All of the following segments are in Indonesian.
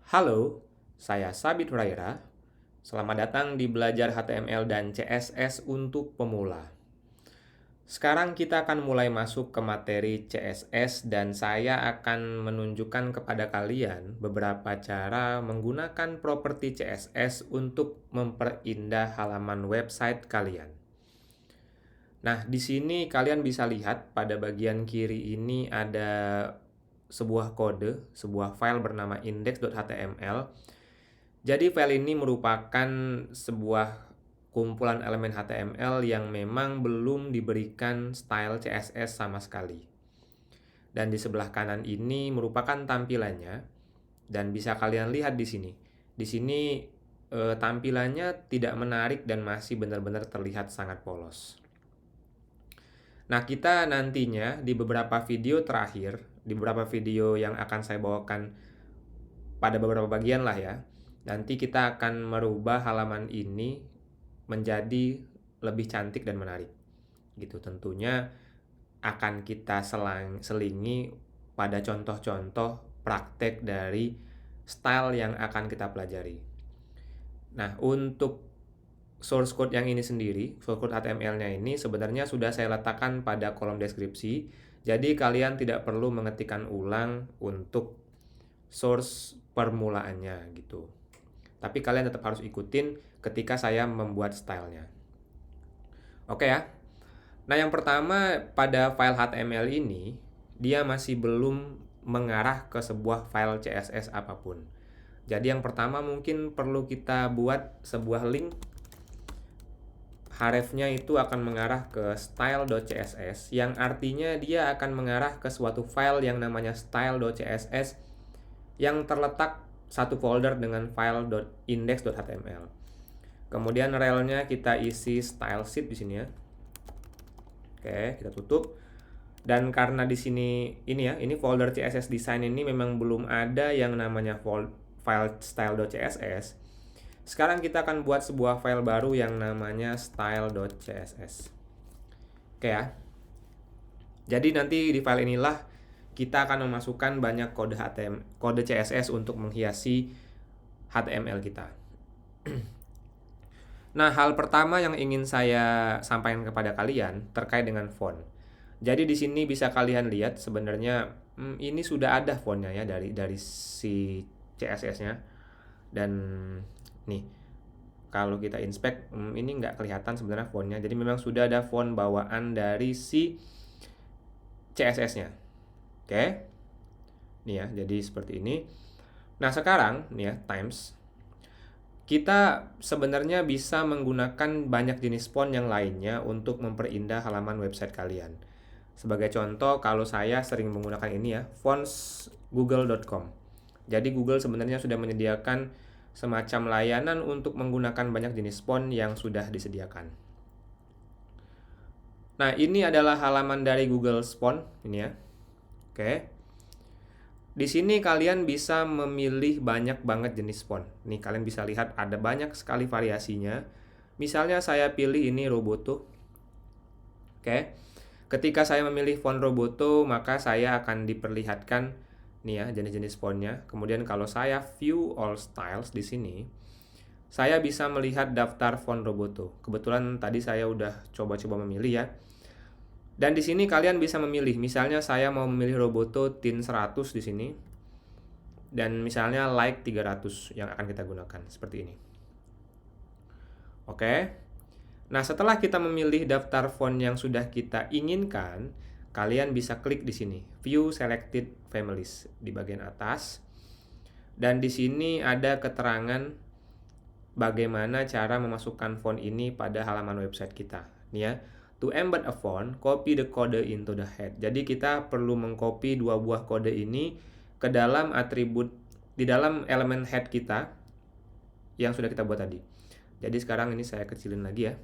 Halo, saya Sabit Huraira. Selamat datang di Belajar HTML dan CSS untuk Pemula. Sekarang kita akan mulai masuk ke materi CSS dan saya akan menunjukkan kepada kalian beberapa cara menggunakan properti CSS untuk memperindah halaman website kalian. Nah, di sini kalian bisa lihat pada bagian kiri ini ada sebuah kode, sebuah file bernama index.html. Jadi file ini merupakan sebuah kumpulan elemen HTML yang memang belum diberikan style CSS sama sekali. Dan di sebelah kanan ini merupakan tampilannya dan bisa kalian lihat di sini. Di sini tampilannya tidak menarik dan masih benar-benar terlihat sangat polos. Nah, kita nantinya di beberapa video terakhir, di beberapa video yang akan saya bawakan pada beberapa bagian lah ya, nanti kita akan merubah halaman ini menjadi lebih cantik dan menarik. Gitu, tentunya akan kita selingi pada contoh-contoh praktek dari style yang akan kita pelajari. Nah, untuk source code yang ini sendiri, source code HTML-nya ini sebenarnya sudah saya letakkan pada kolom deskripsi. Jadi kalian tidak perlu mengetikkan ulang untuk source permulaannya gitu. Tapi kalian tetap harus ikutin ketika saya membuat stylenya. Oke ya. Nah, yang pertama pada file HTML ini, dia masih belum mengarah ke sebuah file CSS apapun. Jadi yang pertama mungkin perlu kita buat sebuah link. Href-nya itu akan mengarah ke style.css, yang artinya dia akan mengarah ke suatu file yang namanya style.css yang terletak satu folder dengan file .index.html. Kemudian relnya kita isi style sheet di sini ya. Oke, kita tutup. Dan karena di sini ini folder CSS design ini memang belum ada yang namanya file style.css. Sekarang kita akan buat sebuah file baru yang namanya style.css. Oke ya. Jadi nanti di file inilah kita akan memasukkan banyak kode CSS untuk menghiasi HTML kita. Nah, hal pertama yang ingin saya sampaikan kepada kalian terkait dengan font. Jadi di sini bisa kalian lihat sebenarnya ini sudah ada fontnya ya dari si CSS-nya. Dan nih, kalau kita inspect ini nggak kelihatan sebenarnya fontnya. Jadi memang sudah ada font bawaan dari si CSS-nya. Oke. Nih ya, jadi seperti ini. Nah, sekarang nih ya, times. Kita sebenarnya bisa menggunakan banyak jenis font yang lainnya untuk memperindah halaman website kalian. Sebagai contoh, kalau saya sering menggunakan ini ya, fontsgoogle.com. Jadi Google sebenarnya sudah menyediakan semacam layanan untuk menggunakan banyak jenis font yang sudah disediakan. Nah, ini adalah halaman dari Google Font ini ya. Oke. Di sini kalian bisa memilih banyak banget jenis font. Nih, kalian bisa lihat ada banyak sekali variasinya. Misalnya saya pilih ini Roboto. Oke. Ketika saya memilih font Roboto, maka saya akan diperlihatkan nih ya jenis-jenis fontnya. Kemudian kalau saya view all styles di sini, saya bisa melihat daftar font Roboto. Kebetulan tadi saya udah coba-coba memilih ya. Dan di sini kalian bisa memilih. Misalnya saya mau memilih Roboto thin 100 di sini. Dan misalnya light 300 yang akan kita gunakan seperti ini. Oke. Nah, setelah kita memilih daftar font yang sudah kita inginkan, kalian bisa klik di sini, View Selected Families di bagian atas. Dan di sini ada keterangan bagaimana cara memasukkan font ini pada halaman website kita. Nih ya, to embed a font, copy the code into the head. Jadi kita perlu mengcopy dua buah kode ini ke dalam atribut di dalam elemen head kita yang sudah kita buat tadi. Jadi sekarang ini saya kecilin lagi ya.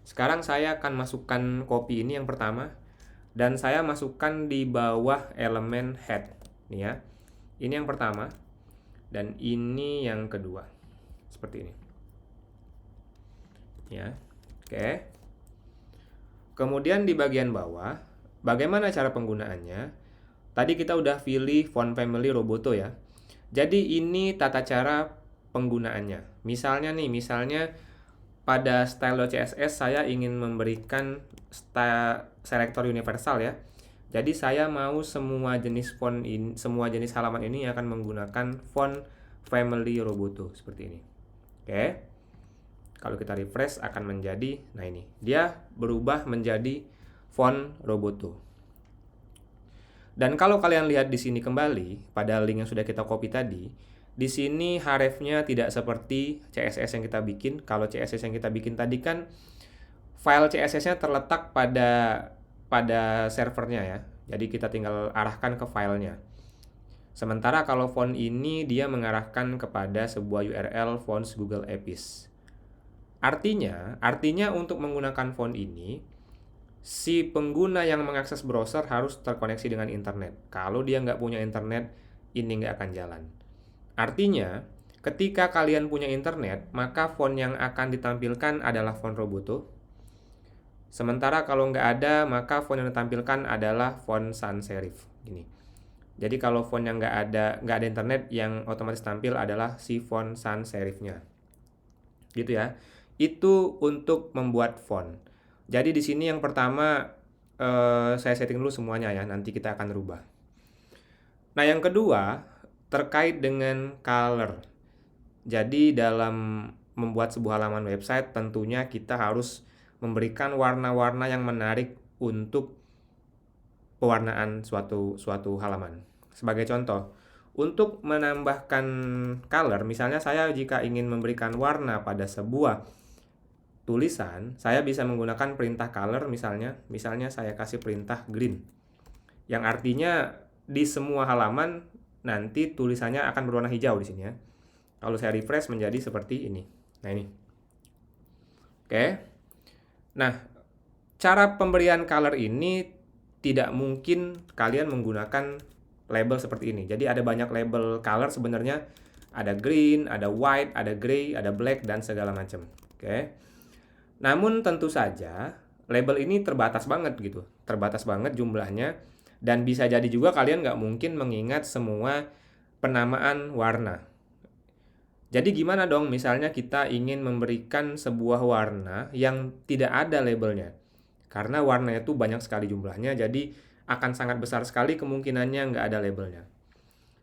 Sekarang saya akan masukkan copy ini yang pertama, dan saya masukkan di bawah elemen head nih ya. Ini yang pertama dan ini yang kedua. Seperti ini. Ya. Oke. Kemudian di bagian bawah, bagaimana cara penggunaannya? Tadi kita udah pilih font family Roboto ya. Jadi ini tata cara penggunaannya. Misalnya pada style.css saya ingin memberikan style selector universal ya. Jadi saya mau semua jenis font ini, semua jenis halaman ini akan menggunakan font family Roboto seperti ini. Oke. Kalau kita refresh akan menjadi, nah ini, dia berubah menjadi font Roboto. Dan kalau kalian lihat di sini kembali pada link yang sudah kita copy tadi, di sini href-nya tidak seperti CSS yang kita bikin. Kalau CSS yang kita bikin tadi kan file CSS-nya terletak pada servernya ya. Jadi kita tinggal arahkan ke filenya. Sementara kalau font ini dia mengarahkan kepada sebuah URL fonts Google Apps. Artinya untuk menggunakan font ini, si pengguna yang mengakses browser harus terkoneksi dengan internet. Kalau dia nggak punya internet, ini nggak akan jalan. Artinya, ketika kalian punya internet, maka font yang akan ditampilkan adalah font Roboto. Sementara kalau nggak ada, maka font yang ditampilkan adalah font sans serif. Gini. Jadi kalau font yang nggak ada internet, yang otomatis tampil adalah si font sans serifnya. Gitu ya. Itu untuk membuat font. Jadi di sini yang pertama saya setting dulu semuanya ya, nanti kita akan rubah. Nah, yang kedua terkait dengan color. Jadi dalam membuat sebuah halaman website tentunya kita harus memberikan warna-warna yang menarik untuk pewarnaan suatu halaman. Sebagai contoh, untuk menambahkan color, misalnya saya jika ingin memberikan warna pada sebuah tulisan, saya bisa menggunakan perintah color misalnya saya kasih perintah green. Yang artinya di semua halaman nanti tulisannya akan berwarna hijau di sini ya. Kalau saya refresh menjadi seperti ini. Nah, ini. Oke. Nah, cara pemberian color ini tidak mungkin kalian menggunakan label seperti ini. Jadi ada banyak label color sebenarnya. Ada green, ada white, ada gray, ada black, dan segala macam. Oke. Namun tentu saja label ini terbatas banget gitu. Terbatas banget jumlahnya. Dan bisa jadi juga kalian nggak mungkin mengingat semua penamaan warna. Jadi gimana dong misalnya kita ingin memberikan sebuah warna yang tidak ada labelnya. Karena warnanya itu banyak sekali jumlahnya, jadi akan sangat besar sekali kemungkinannya nggak ada labelnya.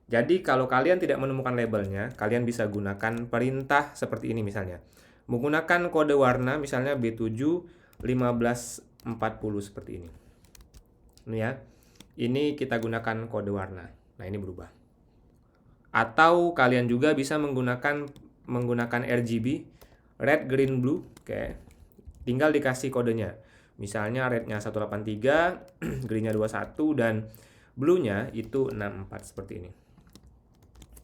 Jadi kalau kalian tidak menemukan labelnya, kalian bisa gunakan perintah seperti ini misalnya. Menggunakan kode warna misalnya B7 1540 seperti ini. Ini ya. Ini kita gunakan kode warna. Nah, ini berubah. Atau kalian juga bisa menggunakan RGB, red, green, blue. Oke. Tinggal dikasih kodenya. Misalnya rednya 183, greennya 21, dan blue-nya itu 64 seperti ini.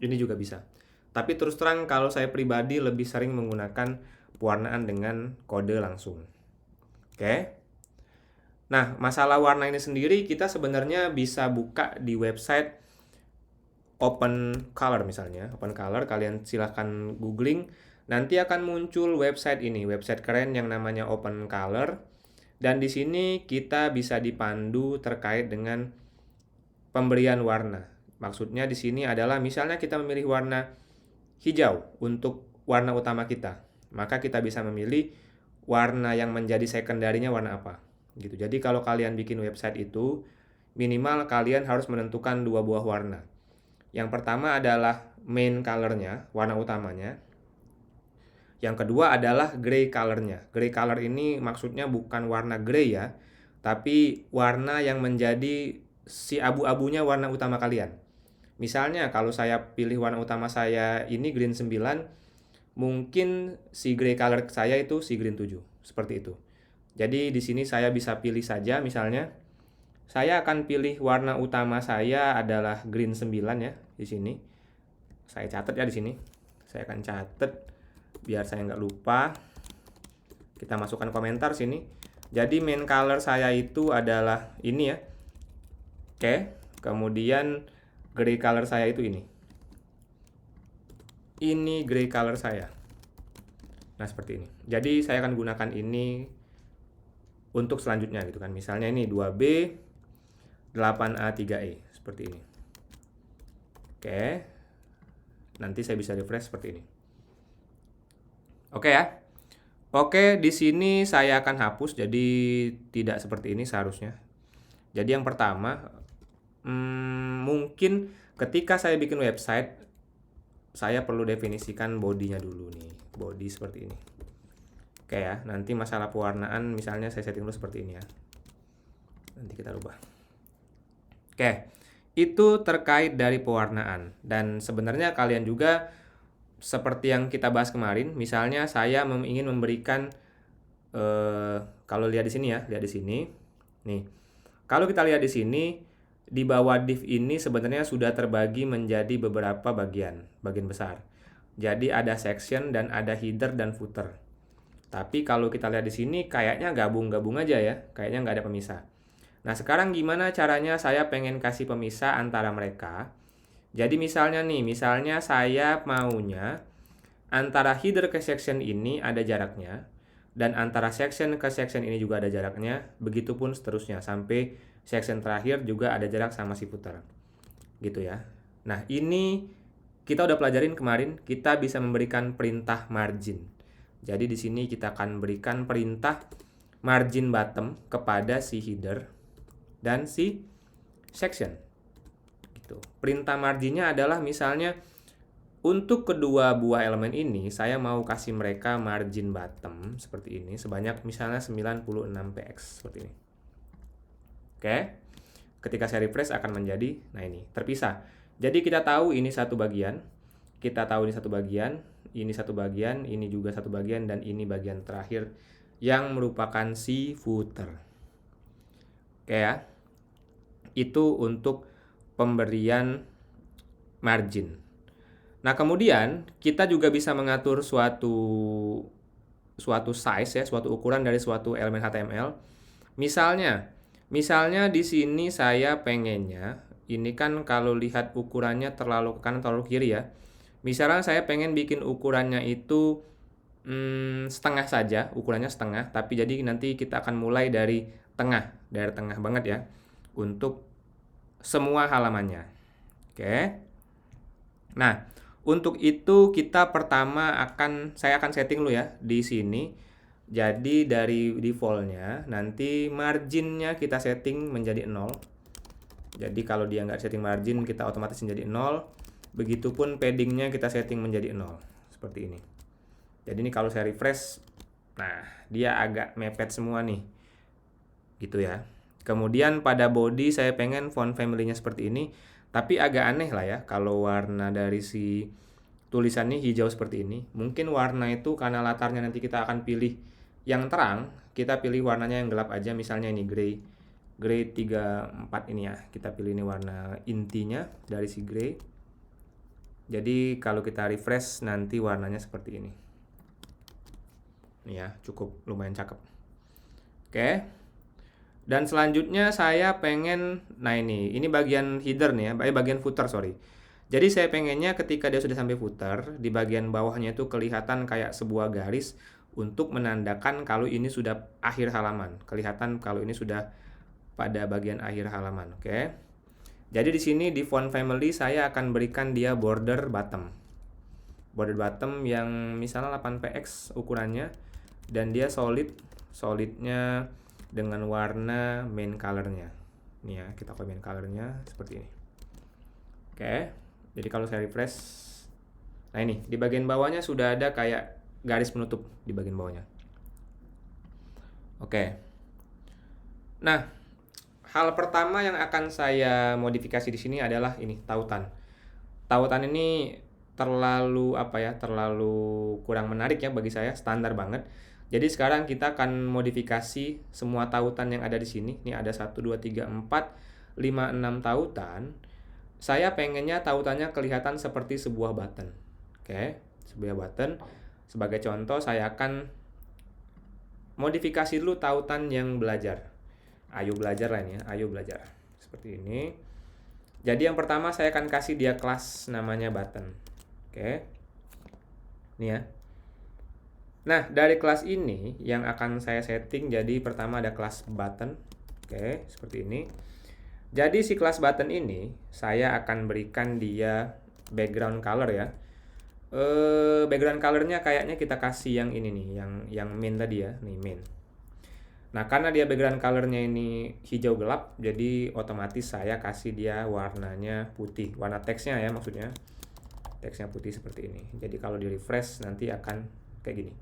Ini juga bisa. Tapi terus terang kalau saya pribadi lebih sering menggunakan pewarnaan dengan kode langsung. Oke. Nah, masalah warna ini sendiri kita sebenarnya bisa buka di website Open Color misalnya. Open Color, kalian silahkan googling. Nanti akan muncul website ini, website keren yang namanya Open Color. Dan di sini kita bisa dipandu terkait dengan pemberian warna. Maksudnya di sini adalah misalnya kita memilih warna hijau untuk warna utama kita. Maka kita bisa memilih warna yang menjadi sekundarinya warna apa. Gitu. Jadi kalau kalian bikin website itu, minimal kalian harus menentukan dua buah warna. Yang pertama adalah main color-nya, warna utamanya. Yang kedua adalah gray color-nya. Gray color ini maksudnya bukan warna gray ya, tapi warna yang menjadi si abu-abunya warna utama kalian. Misalnya kalau saya pilih warna utama saya ini green 9, mungkin si gray color saya itu si green 7. Seperti itu. Jadi di sini saya bisa pilih saja misalnya saya akan pilih warna utama saya adalah green 9 ya di sini. Saya catat ya di sini. Saya akan catat biar saya nggak lupa. Kita masukkan komentar sini. Jadi main color saya itu adalah ini ya. Oke. Kemudian gray color saya itu ini. Ini gray color saya. Nah, seperti ini. Jadi saya akan gunakan ini untuk selanjutnya gitu kan. Misalnya ini 2B 8A 3E seperti ini. Oke. Nanti saya bisa refresh seperti ini. Oke ya. Oke, di sini saya akan hapus, jadi tidak seperti ini seharusnya. Jadi yang pertama, mungkin ketika saya bikin website, saya perlu definisikan bodinya dulu nih. Body seperti ini. Oke ya, nanti masalah pewarnaan misalnya saya setting dulu seperti ini ya. Nanti kita rubah. Oke, itu terkait dari pewarnaan. Dan sebenarnya kalian juga seperti yang kita bahas kemarin, misalnya saya ingin memberikan kalau lihat di sini ya, lihat di sini. Nih. Kalau kita lihat di sini, di bawah div ini sebenarnya sudah terbagi menjadi beberapa bagian besar. Jadi ada section dan ada header dan footer. Tapi kalau kita lihat di sini kayaknya gabung-gabung aja ya, kayaknya nggak ada pemisah. Nah, sekarang gimana caranya saya pengen kasih pemisah antara mereka? Jadi misalnya saya maunya antara header ke section ini ada jaraknya, dan antara section ke section ini juga ada jaraknya, begitupun seterusnya, sampai section terakhir juga ada jarak sama si footer. Gitu ya. Nah, ini kita udah pelajarin kemarin, kita bisa memberikan perintah margin. Jadi di sini kita akan berikan perintah margin bottom kepada si header dan si section. Perintah marginnya adalah misalnya untuk kedua buah elemen ini saya mau kasih mereka margin bottom seperti ini sebanyak misalnya 96 px seperti ini. Oke. Ketika saya refresh akan menjadi terpisah. Jadi kita tahu ini satu bagian, ini satu bagian, ini juga satu bagian, dan ini bagian terakhir yang merupakan si footer. Oke ya. Itu untuk pemberian margin. Nah, kemudian kita juga bisa mengatur suatu size ya, suatu ukuran dari suatu elemen HTML. Misalnya di sini saya pengennya, ini kan kalau lihat ukurannya terlalu ke kanan terlalu kiri ya. Misalnya saya pengen bikin ukurannya itu setengah saja, ukurannya setengah, tapi jadi nanti kita akan mulai dari tengah banget ya, untuk semua halamannya. Oke. Nah, untuk itu kita pertama saya akan setting dulu ya di sini. Jadi dari defaultnya nanti marginnya kita setting menjadi 0. Jadi kalau dia nggak setting margin kita otomatis menjadi 0. Begitupun paddingnya kita setting menjadi 0. Seperti ini. Jadi ini kalau saya refresh, nah dia agak mepet semua nih. Gitu ya. Kemudian pada body saya pengen font family-nya seperti ini. Tapi agak aneh lah ya kalau warna dari si tulisannya hijau seperti ini. Mungkin warna itu karena latarnya nanti kita akan pilih yang terang, kita pilih warnanya yang gelap aja, misalnya ini gray 34 ini ya. Kita pilih ini warna intinya dari si gray. Jadi kalau kita refresh nanti warnanya seperti ini. Ini ya, cukup lumayan cakep. Oke. Dan selanjutnya saya pengen, ini bagian header nih ya, bagian footer sorry. Jadi saya pengennya ketika dia sudah sampai footer, di bagian bawahnya itu kelihatan kayak sebuah garis untuk menandakan kalau ini sudah akhir halaman. Kelihatan kalau ini sudah pada bagian akhir halaman, oke. Jadi di sini di font family saya akan berikan dia border bottom. Border bottom yang misalnya 8px ukurannya, dan dia solidnya dengan warna main color-nya. Ini ya, kita pakai main color-nya seperti ini. Oke. Jadi kalau saya refresh, nah ini di bagian bawahnya sudah ada kayak garis penutup di bagian bawahnya. Oke. Nah, hal pertama yang akan saya modifikasi di sini adalah ini tautan. Tautan ini terlalu kurang menarik ya bagi saya, standar banget. Jadi sekarang kita akan modifikasi semua tautan yang ada di sini. Ini ada 1, 2, 3, 4, 5, 6 tautan. Saya pengennya tautannya kelihatan seperti sebuah button. Oke, sebuah button. Sebagai contoh saya akan modifikasi dulu tautan yang belajar. Ayo belajar lah ini ya, ayo belajar. Seperti ini. Jadi yang pertama saya akan kasih dia kelas namanya button. Oke. Ini ya. Nah, dari kelas ini yang akan saya setting, jadi pertama ada kelas button. Oke, seperti ini. Jadi si kelas button ini saya akan berikan dia background color ya. Background colornya kayaknya kita kasih yang ini nih, yang main tadi ya, nih main. Nah, karena dia background colornya ini hijau gelap, jadi otomatis saya kasih dia warnanya putih. Warna teksnya ya maksudnya. Teksnya putih seperti ini. Jadi kalau di refresh nanti akan kayak gini.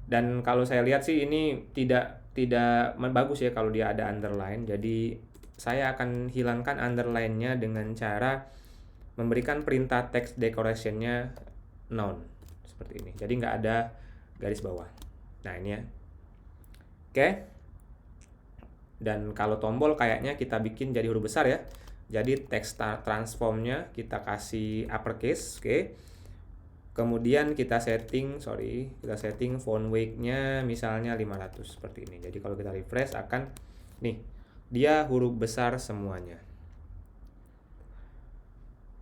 Dan kalau saya lihat sih ini tidak bagus ya kalau dia ada underline. Jadi saya akan hilangkan underline-nya dengan cara memberikan perintah text decoration-nya none seperti ini. Jadi nggak ada garis bawah. Nah, ini ya. Oke. Dan kalau tombol kayaknya kita bikin jadi huruf besar ya. Jadi text transformnya kita kasih uppercase, oke. Kemudian kita setting font weight-nya misalnya 500 seperti ini. Jadi kalau kita refresh akan nih, dia huruf besar semuanya.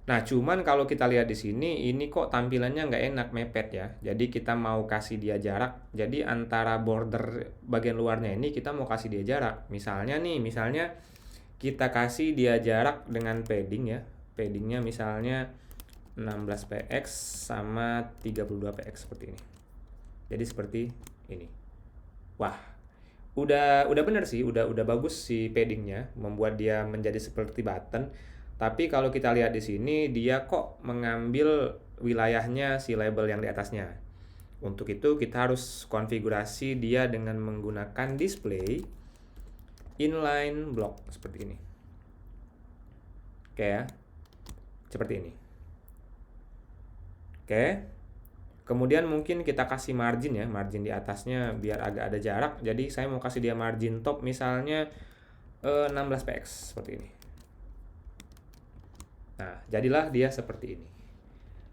Nah, cuman kalau kita lihat di sini, ini kok tampilannya nggak enak, mepet ya. Jadi kita mau kasih dia jarak. Jadi antara border bagian luarnya ini kita mau kasih dia jarak. Misalnya kita kasih dia jarak dengan padding ya. Paddingnya misalnya 16px sama 32px seperti ini. Jadi seperti ini. Wah, udah bener sih, udah bagus si paddingnya, membuat dia menjadi seperti button. Tapi kalau kita lihat di sini, dia kok mengambil wilayahnya si label yang di atasnya. Untuk itu kita harus konfigurasi dia dengan menggunakan display inline block seperti ini. Oke ya, seperti ini. Oke. Kemudian mungkin kita kasih margin ya, margin di atasnya biar agak ada jarak. Jadi saya mau kasih dia margin top misalnya 16px seperti ini. Nah, jadilah dia seperti ini.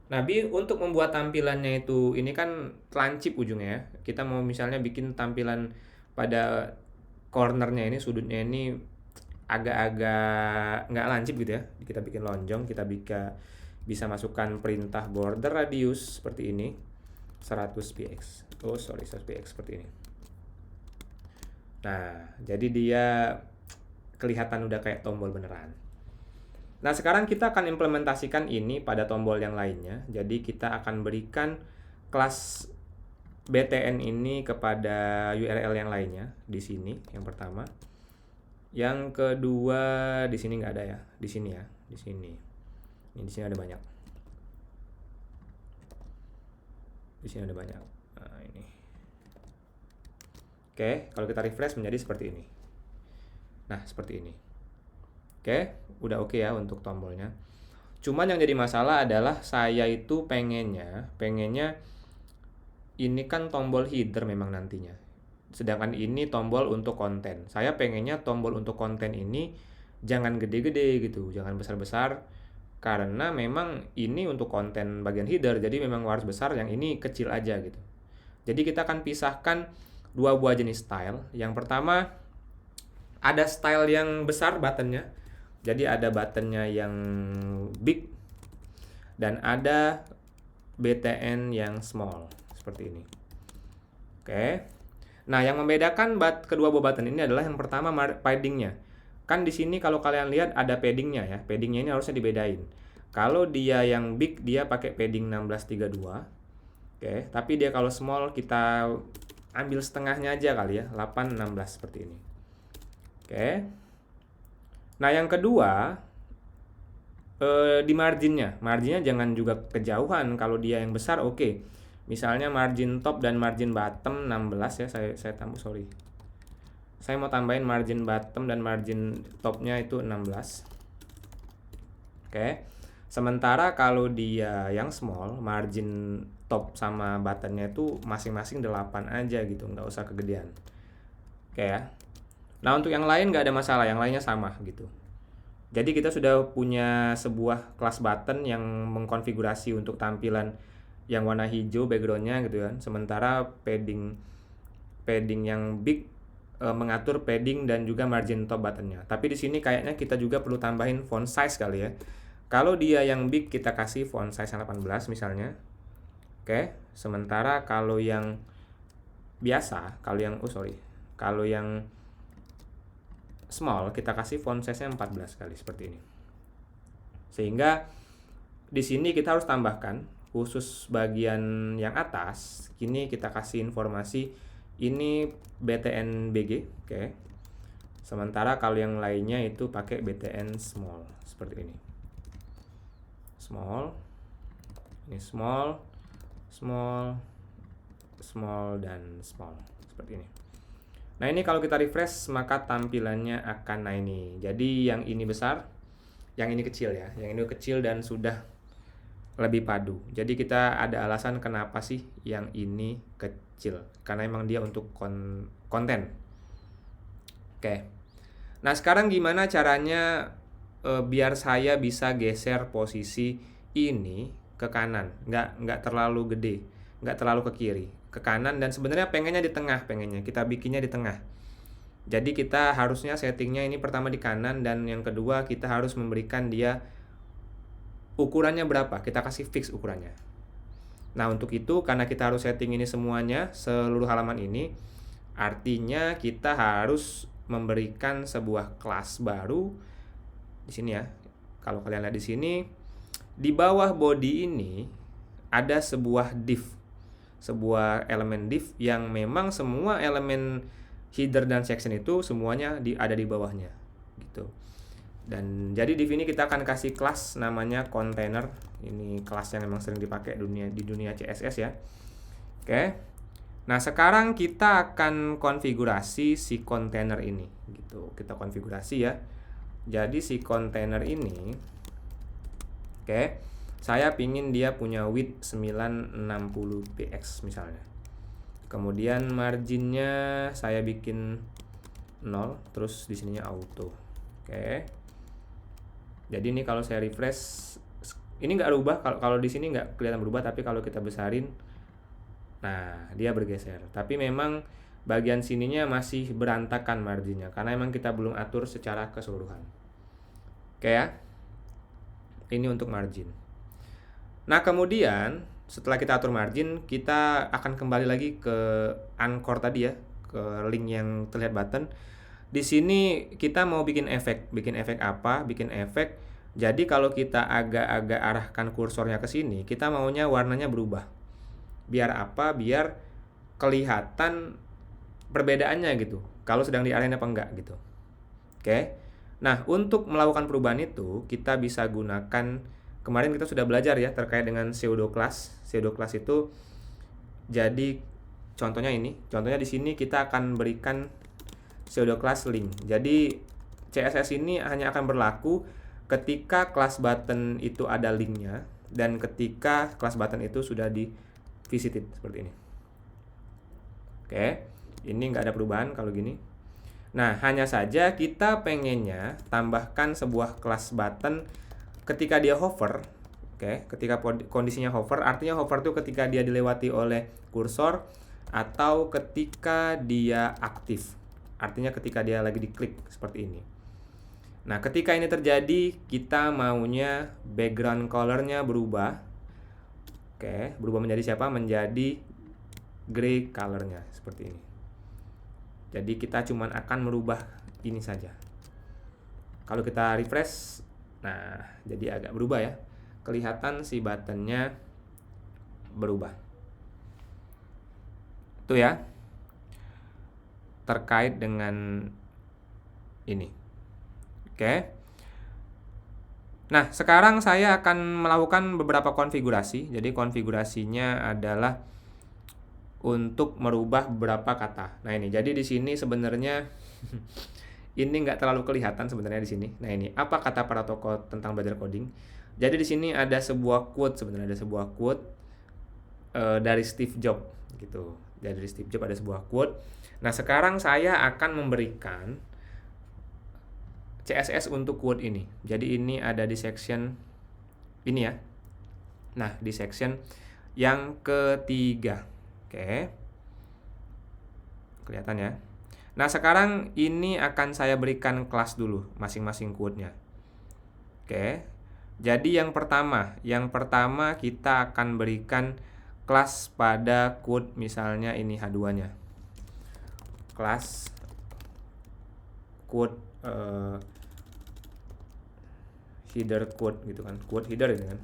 Nah, untuk membuat tampilannya itu, ini kan lancip ujungnya ya. Kita mau misalnya bikin tampilan pada cornernya ini, sudutnya ini agak-agak nggak lancip gitu ya. Kita bikin lonjong, kita bisa masukkan perintah border radius seperti ini. 100px. 100px seperti ini. Nah, jadi dia kelihatan udah kayak tombol beneran. Nah, sekarang kita akan implementasikan ini pada tombol yang lainnya. Jadi kita akan berikan kelas btn ini kepada URL yang lainnya di sini yang pertama. Yang kedua di sini nggak ada ya, di sini ya, di sini. Ini di sini ada banyak. Di sini ada banyak. Nah, ini. Oke, kalau kita refresh menjadi seperti ini. Nah, seperti ini. Oke, udah oke ya untuk tombolnya. Cuman yang jadi masalah adalah saya itu pengennya ini kan tombol header memang nantinya. Sedangkan ini tombol untuk konten. Saya pengennya tombol untuk konten ini jangan gede-gede gitu, jangan besar-besar. Karena memang ini untuk konten bagian header, jadi memang harus besar, yang ini kecil aja gitu. Jadi kita akan pisahkan dua buah jenis style. Yang pertama ada style yang besar buttonnya. Jadi ada buttonnya yang big dan ada btn yang small seperti ini. Oke. Nah, yang membedakan kedua buah button ini adalah yang pertama paddingnya. Kan di sini kalau kalian lihat ada paddingnya ya. Paddingnya ini harusnya dibedain. Kalau dia yang big dia pakai padding 1632. Oke, tapi dia kalau small kita ambil setengahnya aja kali ya, 816 seperti ini. Oke. Nah, yang kedua di marginnya jangan juga kejauhan. Kalau dia yang besar oke. Misalnya margin top dan margin bottom 16 ya, saya tambah, sorry. Saya mau tambahin margin bottom dan margin topnya itu 16. Oke. Sementara kalau dia yang small, margin top sama buttonnya itu masing-masing 8 aja gitu, nggak usah kegedean. Oke ya. Nah, untuk yang lain nggak ada masalah, yang lainnya sama gitu. Jadi kita sudah punya sebuah kelas button yang mengkonfigurasi untuk tampilan yang warna hijau backgroundnya gitu kan. Sementara padding yang big mengatur padding dan juga margin top buttonnya. Tapi di sini kayaknya kita juga perlu tambahin font size kali ya. Kalau dia yang big kita kasih font size yang 18 misalnya. Oke. Sementara kalau yang biasa, kalau yang small kita kasih font size-nya 14 kali seperti ini. Sehingga di sini kita harus tambahkan khusus bagian yang atas, kini kita kasih informasi ini BTN-BG, oke. Sementara kalau yang lainnya itu pakai BTN small, seperti ini. Small, ini small, small, small, dan small, seperti ini. Nah, ini kalau kita refresh maka tampilannya akan, nah ini. Jadi yang ini besar, yang ini kecil ya. Yang ini kecil dan sudah lebih padu. Jadi kita ada alasan kenapa sih yang ini kecil. Karena emang dia untuk konten. Oke. Nah, sekarang gimana caranya biar saya bisa geser posisi ini ke kanan. Nggak terlalu gede, nggak terlalu ke kiri. Ke kanan, dan sebenarnya pengennya di tengah, kita bikinnya di tengah. Jadi kita harusnya settingnya ini pertama di kanan, dan yang kedua kita harus memberikan dia ukurannya berapa, kita kasih fix ukurannya. Nah, untuk itu karena kita harus setting ini semuanya, seluruh halaman ini, artinya kita harus memberikan sebuah kelas baru di sini ya. Kalau kalian lihat di sini, di bawah body ini ada sebuah div, sebuah elemen div yang memang semua elemen header dan section itu semuanya ada di bawahnya gitu. Dan jadi div ini kita akan kasih kelas namanya container. Ini kelas yang memang sering dipakai di dunia CSS ya. Oke. Nah, sekarang kita akan konfigurasi si container ini gitu. Kita konfigurasi ya. Jadi si container ini, oke, saya pingin dia punya width 960 px misalnya. Kemudian marginnya saya bikin 0, terus di sininya auto. Oke. Jadi ini kalau saya refresh, ini nggak rubah. Kalau di sini nggak kelihatan berubah, tapi kalau kita besarin, nah dia bergeser. Tapi memang bagian sininya masih berantakan marginnya, karena memang kita belum atur secara keseluruhan. Oke ya. Ini untuk margin. Nah, kemudian setelah kita atur margin, kita akan kembali lagi ke anchor tadi ya, ke link yang terlihat button. Di sini kita mau bikin efek. Bikin efek apa? Bikin efek. Jadi kalau kita agak-agak arahkan kursornya ke sini, kita maunya warnanya berubah. Biar apa? Biar kelihatan perbedaannya gitu. Kalau sedang diarahin apa enggak gitu. Oke. Nah, untuk melakukan perubahan itu, kita bisa gunakan, kemarin kita sudah belajar ya terkait dengan pseudo class. Pseudo class itu jadi contohnya ini. Contohnya di sini kita akan berikan pseudo class link. Jadi CSS ini hanya akan berlaku ketika class button itu ada linknya, dan ketika class button itu sudah di visited seperti ini. Oke, ini nggak ada perubahan kalau gini. Nah, hanya saja kita pengennya tambahkan sebuah class button ketika dia hover. Oke, ketika kondisinya hover, artinya hover itu ketika dia dilewati oleh kursor atau ketika dia aktif. Artinya ketika dia lagi diklik seperti ini. Nah, ketika ini terjadi, kita maunya background color-nya berubah. Oke, berubah menjadi siapa? Menjadi gray color-nya seperti ini. Jadi kita cuma akan merubah ini saja. Kalau kita refresh, nah jadi agak berubah ya. Kelihatan si button-nya berubah. Itu ya. Terkait dengan ini. Oke. Nah, sekarang saya akan melakukan beberapa konfigurasi. Jadi konfigurasinya adalah untuk merubah beberapa kata. Nah, ini. Jadi di sini sebenarnya ini nggak terlalu kelihatan sebenarnya di sini. Nah, ini apa kata para tokoh tentang belajar coding. Jadi di sini ada sebuah quote, sebenarnya ada sebuah quote dari Steve Jobs gitu. Dari Steve Jobs ada sebuah quote. Nah, sekarang saya akan memberikan CSS untuk quote ini. Jadi ini ada di section ini ya. Nah, di section yang ketiga. Oke. Kelihatan ya. Nah, sekarang ini akan saya berikan kelas dulu masing-masing quote-nya. Oke. Jadi yang pertama kita akan berikan kelas pada quote, misalnya ini H2-nya. Kelas quote header quote gitu kan. Quote header gitu kan.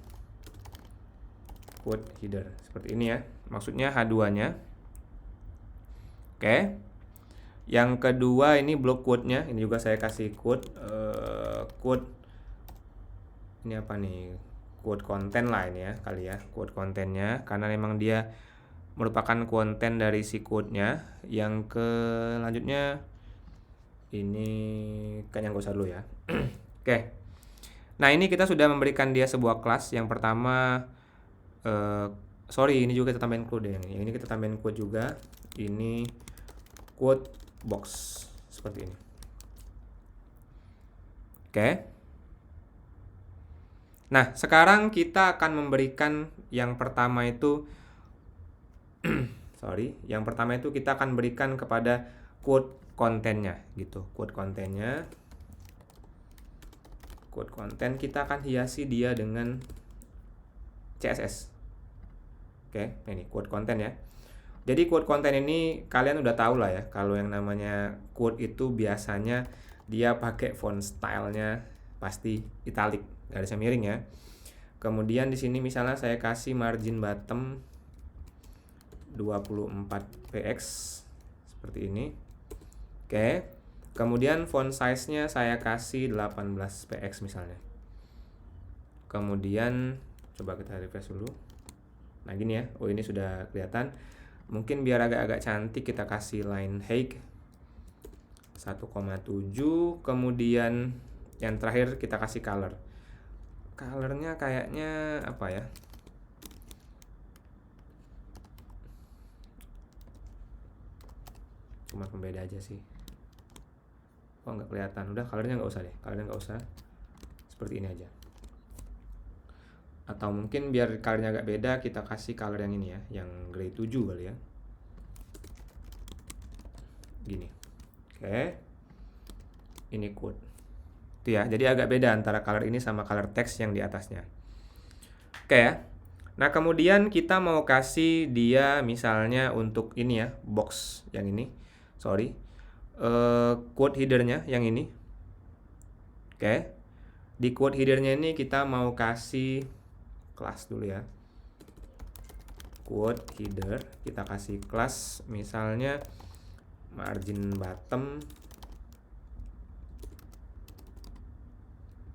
quote header seperti ini ya, maksudnya H2-nya. Oke. Yang kedua ini block quote-nya, ini juga saya kasih quote ini apa nih, quote konten lah ini ya kali ya, quote kontennya, karena memang dia merupakan konten dari si quote-nya. Yang selanjutnya ini kayaknya nggak usah dulu ya. Oke. Nah, ini kita sudah memberikan dia sebuah kelas. Yang pertama, sorry, ini juga kita tambahin quote ya. Ini kita tambahin quote juga. Ini quote box seperti ini. Oke. Nah, sekarang kita akan memberikan yang pertama itu yang pertama itu kita akan berikan kepada quote kontennya gitu. Quote kontennya. Quote konten kita akan hiasi dia dengan CSS. Oke, ini quote konten ya. Jadi quote konten ini kalian udah tahu lah ya, kalau yang namanya quote itu biasanya dia pakai font stylenya pasti italic, garisnya miring ya. Kemudian di sini misalnya saya kasih margin bottom 24 px seperti ini. Oke. Kemudian font size-nya saya kasih 18 px misalnya. Kemudian coba kita refresh dulu. Nah, gini ya. Oh, ini sudah kelihatan. Mungkin biar agak-agak cantik kita kasih line height 1,7. Kemudian yang terakhir kita kasih color. Colornya kayaknya apa ya? Cuma pembeda aja sih. Oh, nggak kelihatan. Udah, colornya nggak usah deh. Colornya nggak usah. Seperti ini aja. Atau mungkin biar colornya agak beda, kita kasih color yang ini ya, yang gray 7 kali ya. Gini. Oke. Ini quote. Itu ya. Jadi agak beda antara color ini sama color teks yang di atasnya. Oke ya. Nah, kemudian kita mau kasih dia misalnya untuk ini ya, box yang ini. Sorry. Quote headernya yang ini. Oke. Di quote headernya ini kita mau kasih kelas dulu ya. Quote header, kita kasih kelas misalnya margin bottom,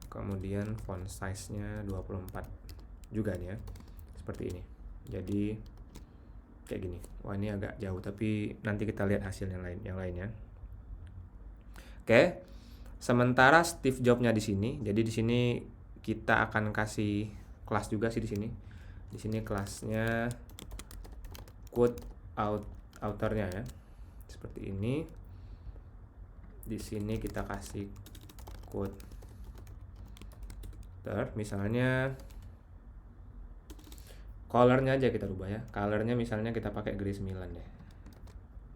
kemudian font size-nya 24 juga nih ya, seperti ini. Jadi kayak gini. Wah, ini agak jauh, tapi nanti kita lihat hasil yang lainnya. Oke. Sementara Steve Jobs-nya di sini. Jadi di sini kita akan kasih kelas juga sih di sini. Di sini kelasnya quote author-nya ya. Seperti ini. Di sini kita kasih quote author, misalnya color-nya aja kita rubah ya. Color-nya misalnya kita pakai gray 9 deh.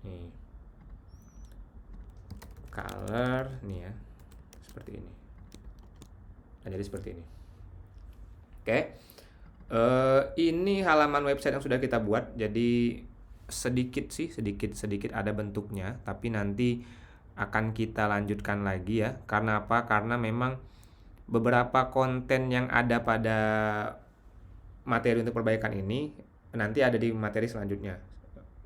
Nih. Color nih ya. Seperti ini. Nah, jadi seperti ini. Oke. Ini halaman website yang sudah kita buat. Jadi sedikit ada bentuknya, tapi nanti akan kita lanjutkan lagi ya. Karena apa? Karena memang beberapa konten yang ada pada materi untuk perbaikan ini nanti ada di materi selanjutnya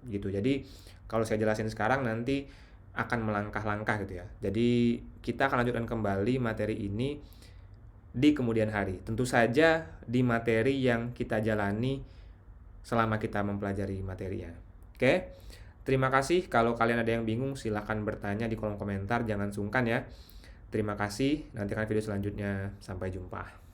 gitu. Jadi kalau saya jelasin sekarang nanti akan melangkah-langkah gitu ya. Jadi kita akan lanjutkan kembali materi ini di kemudian hari. Tentu saja di materi yang kita jalani selama kita mempelajari materinya. Oke. Terima kasih. Kalau kalian ada yang bingung silahkan bertanya di kolom komentar. Jangan sungkan ya. Terima kasih. Nantikan video selanjutnya. Sampai jumpa.